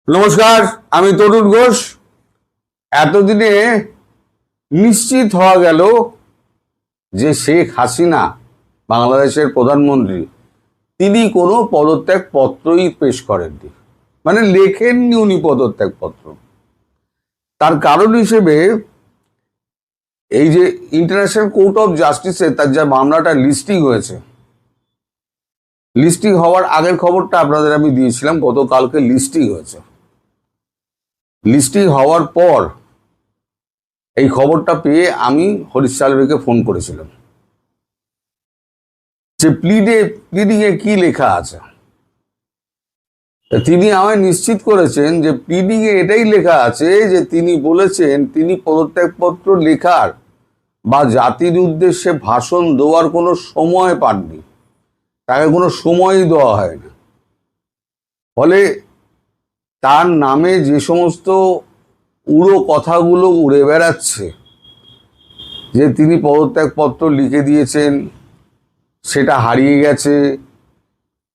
নমস্কার, আমি তরুণ ঘোষ। এতদিনে নিশ্চিত হওয়া গেল যে শেখ হাসিনা বাংলাদেশের প্রধানমন্ত্রী তিনি কোনো পদত্যাগ পত্রই পেশ করেননি, মানে লেখেননি উনি পদত্যাগ পত্র। তার কারণ হিসেবে এই যে ইন্টারন্যাশনাল কোর্ট অফ জাস্টিসে তার যা মামলাটা লিস্টিং হয়েছে, লিস্টিং হওয়ার আগের খবরটা আপনাদের আমি দিয়েছিলাম, গতকালকে লিস্টিং হয়েছে। লিস্টিং হওয়ার পর এই খবরটা পেয়ে আমি হরিশ সালভেকে ফোন করেছিলাম যে প্লিডিংয়ে কি লেখা আছে। তিনি আমায় নিশ্চিত করেছেন যে প্লিডিংয়ে এটাই লেখা আছে যে তিনি বলেছেন তিনি পদত্যাগপত্র লেখার বা জাতির উদ্দেশ্যে ভাষণ দেওয়ার কোনো সময় পাননি, তাকে কোনো সময়ই দেওয়া হয়নি। ফলে তার নামে যে সমস্ত উড়ো কথাগুলো উড়ে বেড়াচ্ছে যে তিনি পদত্যাগপত্র লিখে দিয়েছেন, সেটা হারিয়ে গেছে।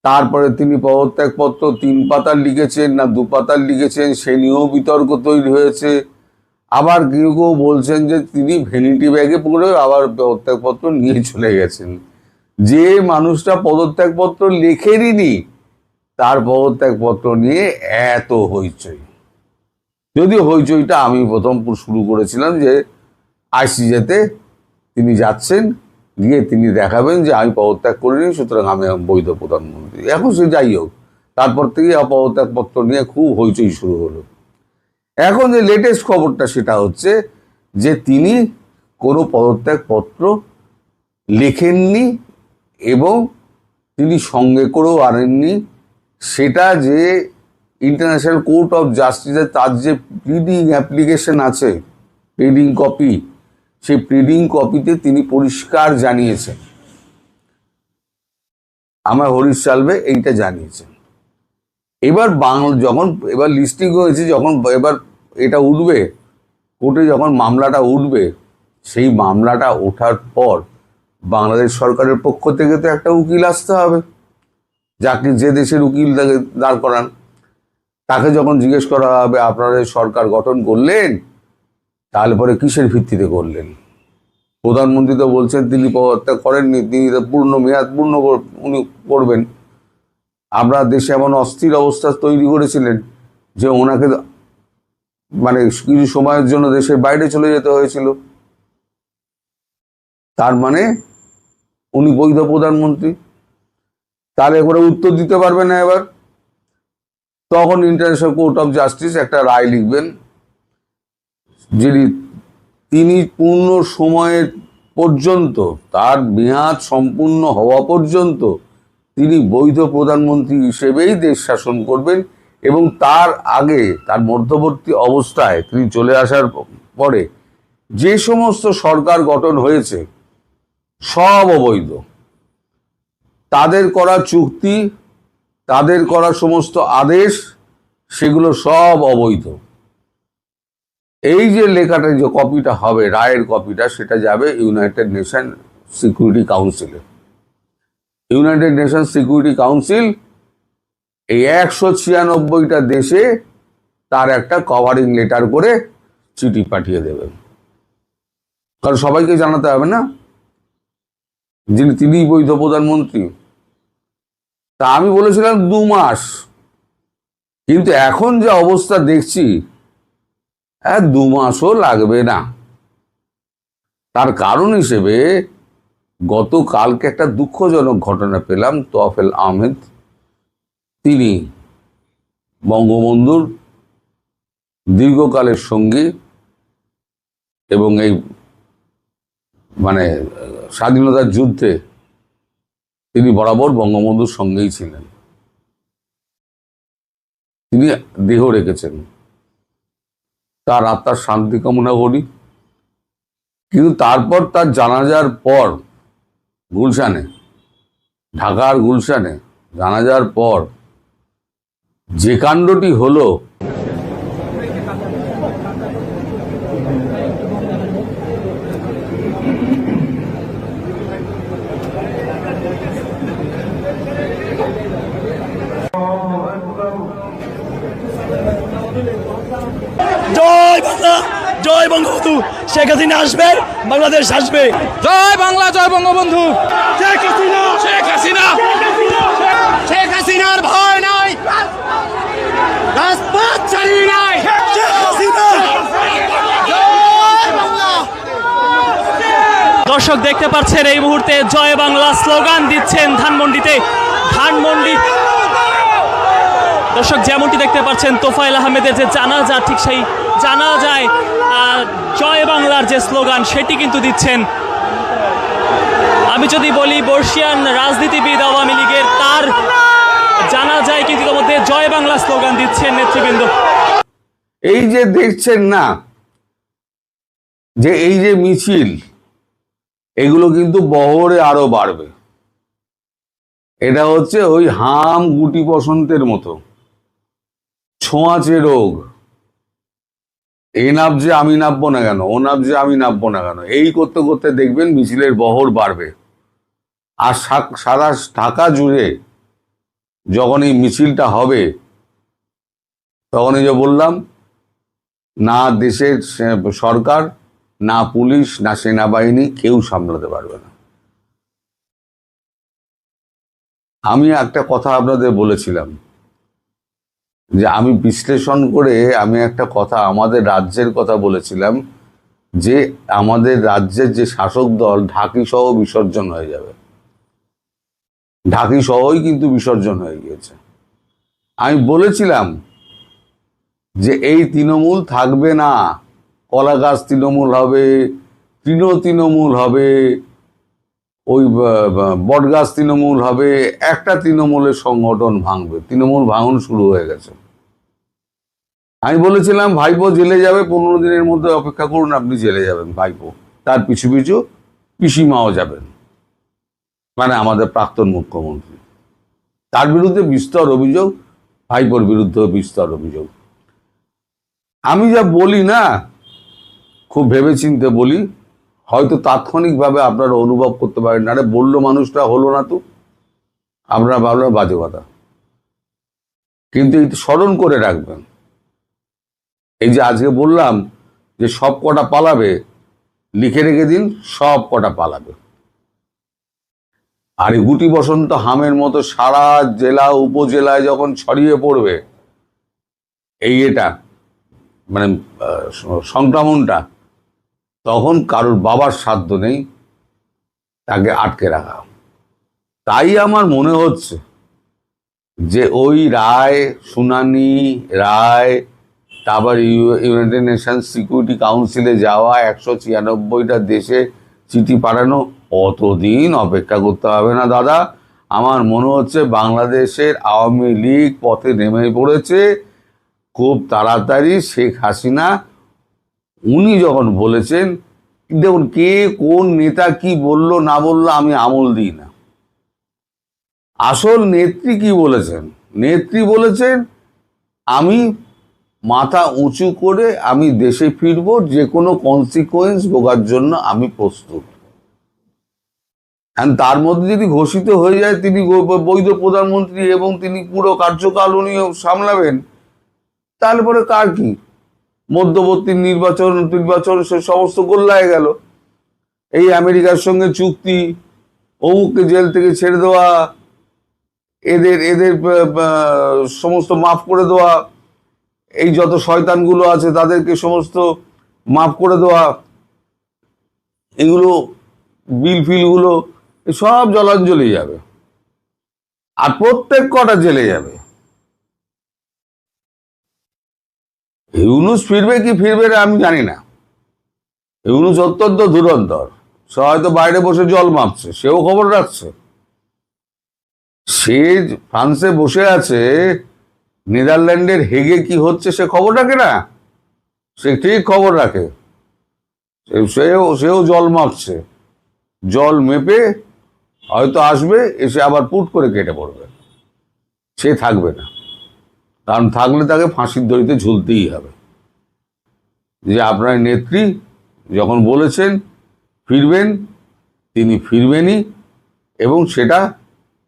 তারপরে তিনি পদত্যাগপত্র 3 পাতার লিখেছেন না 2 পাতার লিখেছেন, সে নিয়েও বিতর্ক তৈরি হয়েছে। আবার কেউ কেউ বলছেন যে তিনি ভ্যানিটি ব্যাগে পড়ে আবার পদত্যাগপত্র নিয়ে চলে গেছেন। যে মানুষটা পদত্যাগপত্র লেখেনি তার পদত্যাগপত্র নিয়ে এত হইচই। যদিও হইচইটা আমি প্রথম শুরু করেছিলাম যে আইসিজেতে তিনি যাচ্ছেন, গিয়ে তিনি দেখাবেন যে আমি পদত্যাগ করিনি, সুতরাং আমি বৈধ প্রধানমন্ত্রী। এখন সে যাই হোক, তারপর থেকে পদত্যাগপত্র নিয়ে খুব হইচই শুরু হলো। এখন যে লেটেস্ট খবরটা সেটা হচ্ছে যে তিনি কোনো পদত্যাগপত্র লেখেননি এবং তিনি সঙ্গে করেও আনেননি। সেটা যে ইন্টারন্যাশনাল কোর্ট অফ জাস্টিসে তার যে প্লিডিং অ্যাপ্লিকেশন আছে, প্লিডিং কপি, সেই প্লিডিং কপিতে তিনি পরিষ্কার জানিয়েছেন, আমার হরিশ সালভে এইটা জানিয়েছেন। এবার যখন এবার লিস্টিং হয়েছে, যখন এবার এটা উঠবে কোর্টে, যখন মামলাটা উঠবে, সেই মামলাটা ওঠার পর বাংলাদেশ সরকারের পক্ষ থেকে তো একটা উকিল আসতে হবে, যাকে যে দেশের উকিল তাকে দাঁড় করান। তাকে যখন জিজ্ঞেস করা হবে আপনারা সরকার গঠন করলেন, তাহলে পরে কিসের ভিত্তিতে করলেন? প্রধানমন্ত্রী তো বলছেন তিনি পদত্যাগ করেননি, তিনি পূর্ণ মেয়াদ পূর্ণ উনি করবেন। আমরা দেশে এমন অস্থির অবস্থা তৈরি করেছিলেন যে ওনাকে মানে কিছু সময়ের জন্য দেশের বাইরে চলে যেতে হয়েছিল। তার মানে উনি বৈধ প্রধানমন্ত্রী। তাহলে এবারে উত্তর দিতে পারবে না। এবার তখন ইন্টারন্যাশনাল কোর্ট অফ জাস্টিস একটা রায় লিখবেন, যিনি তিনি পূর্ণ সময়ের পর্যন্ত, তার মেয়াদ সম্পূর্ণ হওয়া পর্যন্ত তিনি বৈধ প্রধানমন্ত্রী হিসেবেই দেশ শাসন করবেন, এবং তার আগে তার মধ্যবর্তী অবস্থায় তিনি চলে আসার পরে যে সমস্ত সরকার গঠন হয়েছে সব অবৈধ। তাদের করা চুক্তি, তাদের করা সমস্ত আদেশ, সেগুলো সব অবৈধ। এই যে লেখাটা, যে কপিটা হবে, রায়ের কপিটা, সেটা যাবে ইউনাইটেড নেশন সিকিউরিটি কাউন্সিলে। ইউনাইটেড নেশন সিকিউরিটি কাউন্সিল এই 196টা দেশে তার একটা কভারিং লেটার করে চিঠি পাঠিয়ে দেবেন, কারণ সবাইকে জানাতে হবে না যিনি তিনিই বৈধ প্রধানমন্ত্রী। তা আমি বলেছিলাম 2 মাস, কিন্তু এখন যে অবস্থা দেখছি 2 মাসও লাগবে না। তার কারণ হিসেবে গতকালকে একটা দুঃখজনক ঘটনা পেলাম। তোয়াফেল আহমেদ, তিনি বঙ্গবন্ধুর দীর্ঘকালের সঙ্গী এবং এই মানে স্বাধীনতার যুদ্ধে তিনি বরাবর বঙ্গবন্ধুর সঙ্গেই ছিলেন। তিনি দেহ রেখেছেন, তার আত্মার শান্তি কামনা করি। কিন্তু তারপর তার জানাজার পর গুলশানে, ঢাকার গুলশানে জানাজার পর যে কাণ্ডটি হলো, জয় বাংলা, জয় বঙ্গবন্ধু শেখ হাসিনা আসবে, বাংলাদেশ আসবে। জয় বাংলা, জয় বঙ্গবন্ধু। শেখ হাসিনা, শেখ হাসিনা, শেখ হাসিনার ভয় নাই, রাজপথ ছাড়ি নাই। শেখ হাসিনা, জয় বাংলা। দর্শক দেখতে পাচ্ছেন এই মুহূর্তে জয় বাংলা স্লোগান দিচ্ছেন ধানমন্ডিতে। দর্শক যেমনটি দেখতে পাচ্ছেন তোফায়েল আহমেদের যে জানাজা, ঠিক সেই জানাজায় জয় বাংলার যে স্লোগান সেটি কিন্তু দিচ্ছেন। আমি যদি বলি বর্ষিয়ান রাজনীতিবিদ আওয়ামী লীগের, তার জানাজায় কিন্তু ইতিমধ্যে জয় বাংলা স্লোগান দিচ্ছেন নেতৃবৃন্দ। এই যে দেখছেন না যে এই যে মিছিল, এগুলো কিন্তু বহরে আরো বাড়বে। এটা হচ্ছে ওই হাম গুটি বসন্তের মতো, ছোঁয়াচে রোগ। এ নাবছে আমি নাববো না কেন, ও নাবছে আমি নাববো না কেন, এই করতে করতে দেখবেন মিছিলের বহর বাড়বে। আর সারা ঢাকা জুড়ে যখন এই মিছিলটা হবে, তখনই যে বললাম, না দেশের সরকার, না পুলিশ, না সেনাবাহিনী কেউ সামলাতে পারবে না। আমি একটা কথা আপনাদের বলেছিলাম যে আমি বিশ্লেষণ করে আমি একটা কথা আমাদের রাজ্যের কথা বলেছিলাম যে আমাদের রাজ্যের যে শাসক দল ঢাকি সহ বিসর্জন হয়ে যাবে। ঢাকি সহই কিন্তু বিসর্জন হয়ে গিয়েছে। আমি বলেছিলাম যে এই তৃণমূল থাকবে না, কলা গাছ তৃণমূল হবে, তৃণমূল হবে, ওই বটগাছ তৃণমূল হবে, একটা তৃণমূলের সংগঠন ভাঙবে। তৃণমূল ভাঙন শুরু হয়ে গেছে। আমি বলেছিলাম ভাইপো জেলে যাবে, 15 দিনের মধ্যে অপেক্ষা করুন, আপনি জেলে যাবেন ভাইপো, তার পিছু পিছু পিসিমাও যাবেন, মানে আমাদের প্রাক্তন মুখ্যমন্ত্রী। তার বিরুদ্ধে বিস্তর অভিযোগ, ভাইপোর বিরুদ্ধে বিস্তর অভিযোগ। আমি যা বলি না, খুব ভেবেচিন্তে বলি, হয়তো তাৎক্ষণিকভাবে আপনারা অনুভব করতে পারেন, আরে বললো মানুষটা, হলো না তো, আপনারা ভাবলেন বাজে কথা। কিন্তু এটা স্মরণ করে রাখবেন, এই যে আজকে বললাম যে সব কটা পালাবে, লিখে রেখে দিন, সব কটা পালাবে। আর এই গুটি বসন্ত হামের মতো সারা জেলা উপজেলায় যখন ছড়িয়ে পড়বে এই এটা মানে সংক্রমণটা, তখন কারোর বাবার সাধ্য নেই তাকে আটকে রাখা। তাই আমার মনে হচ্ছে যে ওই রায়, শুনানি রায়, তারপর ইউনাইটেড নেশনস সিকিউরিটি কাউন্সিলে যাওয়া, 196টা দেশে চিঠি পাঠানো, অতদিন অপেক্ষা করতে হবে না দাদা। আমার মনে হচ্ছে বাংলাদেশের আওয়ামী লীগ পথে নেমে পড়েছে খুব তাড়াতাড়ি। শেখ হাসিনা উনি যখন বলেছেন, দেখুন কে কোন নেতা কি বলল না বললো আমি আমল দিই না, আসল নেত্রী কি বলেছেন। নেত্রী বলেছেন আমি মাথা উঁচু করে আমি দেশে ফিরবো, যে কোনো কনসিকুয়েন্স ভোগার জন্য আমি প্রস্তুত। তার মধ্যে যদি ঘোষিত হয়ে যায় তিনি বৈধ প্রধানমন্ত্রী এবং তিনি পুরো কার্যকাল উনি সামলাবেন, তাহলে পরে কার কি, মধ্যবর্তী নির্বাচন সে সমস্ত গোল্লায় গেল। এই আমেরিকার সঙ্গে চুক্তি, অমুককে জেল থেকে ছেড়ে দেওয়া, এদের সমস্ত মাফ করে দেওয়া, এই যত শয়তানগুলো আছে তাদেরকে সমস্ত মাফ করে দেওয়া, এগুলো বিল ফিলগুলো সব জলাঞ্জলি যাবে, আর প্রত্যেক কটা জেলে যাবে। ইউনূস ফিরবে কি ফিরবে না আমি জানি না। ইউনূস অত্যন্ত ধুরন্ধর, সে হয়তো বাইরে বসে জল মাপছে, সেও খবর রাখছে। সে ফ্রান্সে বসে আছে, নেদারল্যান্ডের হেগে কি হচ্ছে সে খবর রাখে না, সে ঠিক খবর রাখে। সেও জল মাপছে, জল মেপে হয়তো আসবে, এসে আবার পুট করে কেটে পড়বে। সে থাকবে না, কারণ থাকলে তাকে ফাঁসির দড়িতে ঝুলতেই হবে। যে আপনার নেত্রী যখন বলেছেন ফিরবেন, তিনি ফিরবেনই। এবং সেটা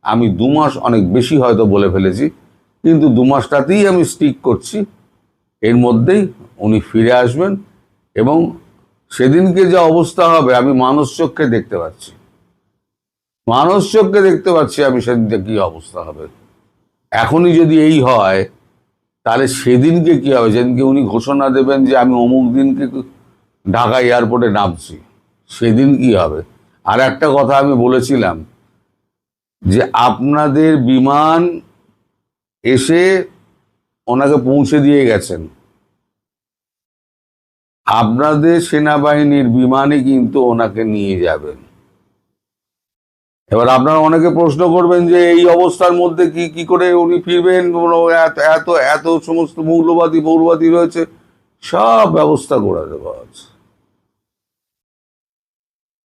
আমি 2 মাস অনেক বেশি হয়তো বলে ফেলেছি, কিন্তু 2 মাসটাতেই আমি স্টিক করছি এর মধ্যেই উনি ফিরে আসবেন এবং সেদিনকে যে অবস্থা হবে আমি মানুষ চক্ষে দেখতে পাচ্ছি, আমি সেদিনকে কি অবস্থা হবে। এখনই যদি এই হয় তাহলে সেদিনকে কি হবে, যেদিনকে উনি ঘোষণা দেবেন যে আমি অমুক দিনকে ঢাকা এয়ারপোর্টে নামছি, সেদিন কি হবে। আর একটা কথা আমি বলেছিলাম যে আপনাদের বিমান এসে ওনাকে পৌঁছে দিয়ে গেছেন, আপনাদের সেনাবাহিনীর বিমানে কিন্তু ওনাকে নিয়ে যাবেন। এবার আপনারা অনেকে প্রশ্ন করবেন যে এই অবস্থার মধ্যে কি করে উনি ফিরবেন, এত এত সমস্ত মৌলবাদী রয়েছে, সব ব্যবস্থা করে দেওয়া আছে।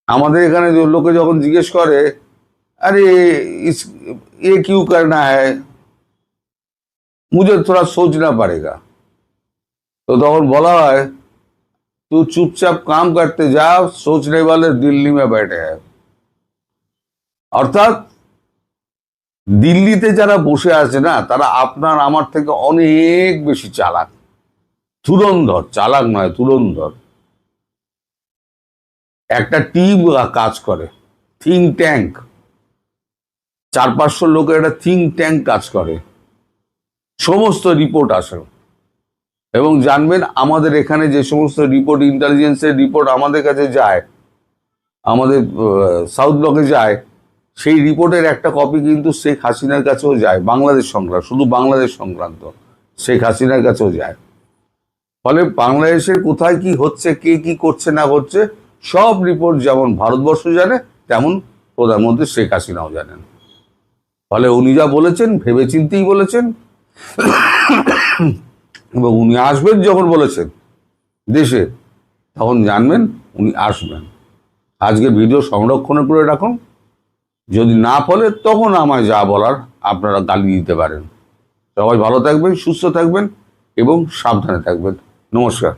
আমাদের এখানে লোকে যখন জিজ্ঞেস করে আরে ये क्यों करना है, मुझे थोड़ा सोचना पड़ेगा, तो তখন বলা হয় तू चुपचाप काम करते जा, सोचने वाले दिल्ली में बैठे हैं। অর্থাৎ দিল্লিতে যারা বসে আছে না, তারা আপনার আমার থেকে অনেক বেশি চালাক, ধুরন্ধর, চালাক নয় ধুরন্ধর। একটা টিম কাজ করে, থিঙ্ক ট্যাঙ্ক, 400-500 লোকের একটা থিঙ্ক ট্যাঙ্ক কাজ করে, সমস্ত রিপোর্ট আসে। এবং জানবেন আমাদের এখানে যে সমস্ত রিপোর্ট, ইন্টেলিজেন্সের রিপোর্ট আমাদের কাছে যায়, আমাদের সাউথ ব্লকে যায়, সেই রিপোর্টের একটা কপি কিন্তু শেখ হাসিনার কাছেও যায়। বাংলাদেশ সংক্রান্ত, শুধু বাংলাদেশ সংক্রান্ত, শেখ হাসিনার কাছেও যায়। ফলে বাংলাদেশের কোথায় কি হচ্ছে, কে কি করছে না করছে, সব রিপোর্ট যেমন ভারতবর্ষ জানে, তেমন প্রধানমন্ত্রী শেখ হাসিনাও জানেন। ফলে উনি যা বলেছেন ভেবে চিন্তেই বলেছেন, এবং উনি আসবেন যখন বলেছেন দেশে, তখন জানবেন উনি আসবেন। আজকে ভিডিও সংরক্ষণ করে রাখুন, যদি না ফলে তখন আমায় যা বলার আপনারা গালি দিতে পারেন। সবাই ভালো থাকবেন, সুস্থ থাকবেন এবং সাবধানে থাকবেন। নমস্কার।